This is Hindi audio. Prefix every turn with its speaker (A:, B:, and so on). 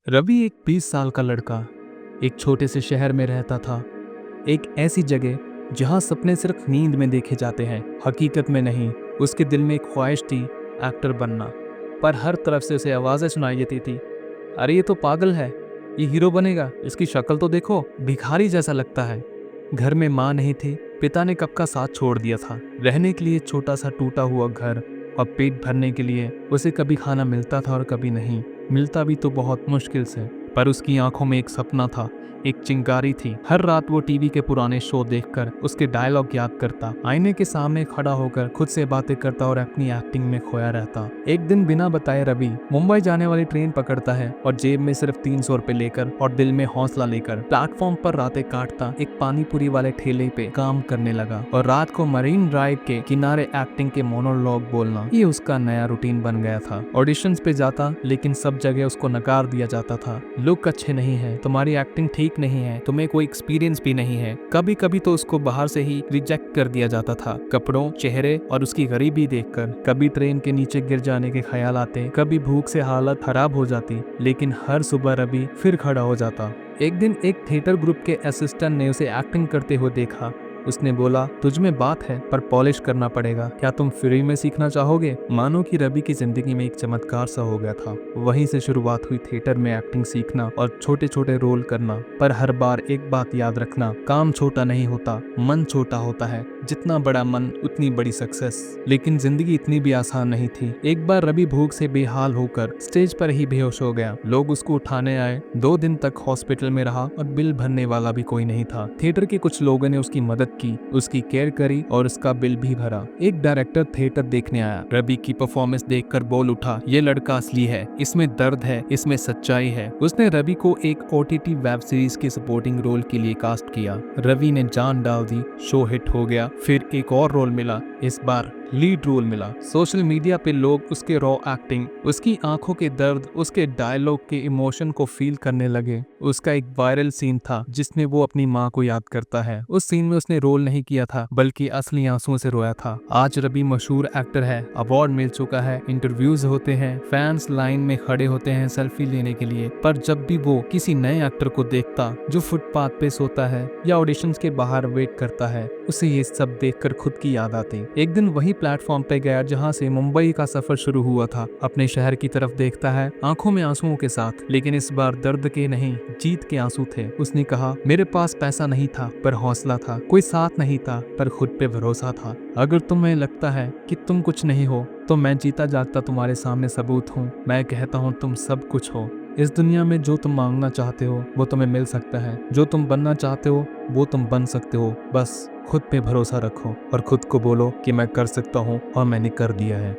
A: रवि एक 20 साल का लड़का एक छोटे से शहर में रहता था। एक ऐसी जगह जहां सपने सिर्फ नींद में देखे जाते हैं, हकीकत में नहीं। उसके दिल में एक ख्वाहिश थी, एक्टर बनना। पर हर तरफ से उसे आवाज़ें सुनाई देती थी, अरे ये तो पागल है, ये हीरो बनेगा, इसकी शक्ल तो देखो, भिखारी जैसा लगता है। घर में माँ नहीं थी, पिता ने कब का साथ छोड़ दिया था। रहने के लिए छोटा सा टूटा हुआ घर और पेट भरने के लिए उसे कभी खाना मिलता था और कभी नहीं मिलता, भी तो बहुत मुश्किल से। पर उसकी आंखों में एक सपना था, एक चिंगारी थी। हर रात वो टीवी के पुराने शो देखकर उसके डायलॉग याद करता, आईने के सामने खड़ा होकर खुद से बातें करता और अपनी एक्टिंग में खोया रहता। एक दिन बिना बताए रवि मुंबई जाने वाली ट्रेन पकड़ता है और जेब में सिर्फ 300 रुपए लेकर और दिल में हौसला लेकर प्लेटफॉर्म पर रातें काटता एक पानीपुरी वाले ठेले पे काम करने लगा। और रात को मरीन ड्राइव के किनारे एक्टिंग के मोनोलॉग बोलना, ये उसका नया रूटीन बन गया था। ऑडिशंस पे जाता, लेकिन सब जगह उसको नकार दिया जाता था। लुक अच्छे नहीं है, तुम्हारी एक्टिंग ठीक नहीं है, तुम्हें कोई एक्सपीरियंस भी नहीं है। कभी कभी तो उसको बाहर से ही रिजेक्ट कर दिया जाता था, कपड़ों, चेहरे और उसकी गरीबी देखकर। कभी ट्रेन के नीचे गिर जाने के ख्याल आते, कभी भूख से हालत खराब हो जाती, लेकिन हर सुबह रवि फिर खड़ा हो जाता। एक दिन एक थिएटर ग्रुप के असिस्टेंट ने उसे एक्टिंग करते हुए देखा। उसने बोला, तुझ में बात है पर पॉलिश करना पड़ेगा, क्या तुम फ्री में सीखना चाहोगे? मानो कि रवि की जिंदगी में एक चमत्कार सा हो गया था। वहीं से शुरुआत हुई थिएटर में एक्टिंग सीखना और छोटे छोटे रोल करना। पर हर बार एक बात याद रखना, काम छोटा नहीं होता, मन छोटा होता है। जितना बड़ा मन उतनी बड़ी सक्सेस। लेकिन जिंदगी इतनी भी आसान नहीं थी। एक बार रवि भूख से बेहाल होकर स्टेज पर ही बेहोश हो गया। लोग उसको उठाने आए, 2 दिन तक हॉस्पिटल में रहा और बिल भरने वाला भी कोई नहीं था। थिएटर के कुछ लोगों ने उसकी मदद की, उसकी केयर करी और उसका बिल भी भरा। एक डायरेक्टर थिएटर देखने आया, रवि की परफॉर्मेंस देखकर बोल उठा, ये लड़का असली है, इसमें दर्द है, इसमें सच्चाई है। उसने रवि को एक OTT वेब सीरीज के सपोर्टिंग रोल के लिए कास्ट किया। रवि ने जान डाल दी, शो हिट हो गया। फिर एक और रोल मिला, इस बार लीड रोल मिला। सोशल मीडिया पे लोग उसके रॉ एक्टिंग, उसकी आंखों के दर्द, उसके डायलॉग के इमोशन को फील करने लगे। उसका एक वायरल सीन था जिसमें वो अपनी माँ को याद करता है। उस सीन में उसने रोल नहीं किया था, बल्कि असली आंसुओं से रोया था। आज रवि मशहूर एक्टर है, अवार्ड मिल चुका है, इंटरव्यूज होते हैं, फैंस लाइन में खड़े होते हैं सेल्फी लेने के लिए। पर जब भी वो किसी नए एक्टर को देखता जो फुटपाथ पे सोता है या ऑडिशंस के बाहर वेट करता है, उसे ये सब देखकर खुद की याद आती। एक दिन वही प्लेटफॉर्म पे गया जहां से मुंबई का सफर शुरू हुआ था। अपने शहर की तरफ देखता है, आंखों में आंसुओं के साथ, लेकिन इस बार दर्द के नहीं, जीत के आंसू थे। उसने कहा, मेरे पास पैसा नहीं था पर हौसला था, कोई साथ नहीं था पर खुद पे भरोसा था। अगर तुम्हें लगता है कि तुम कुछ नहीं हो, तो मैं जीता जागता तुम्हारे सामने सबूत हूँ। मैं कहता हूँ तुम सब कुछ हो। इस दुनिया में जो तुम मांगना चाहते हो वो तुम्हें मिल सकता है, जो तुम बनना चाहते हो वो तुम बन सकते हो। बस खुद पे भरोसा रखो और खुद को बोलो कि मैं कर सकता हूँ और मैंने कर दिया है।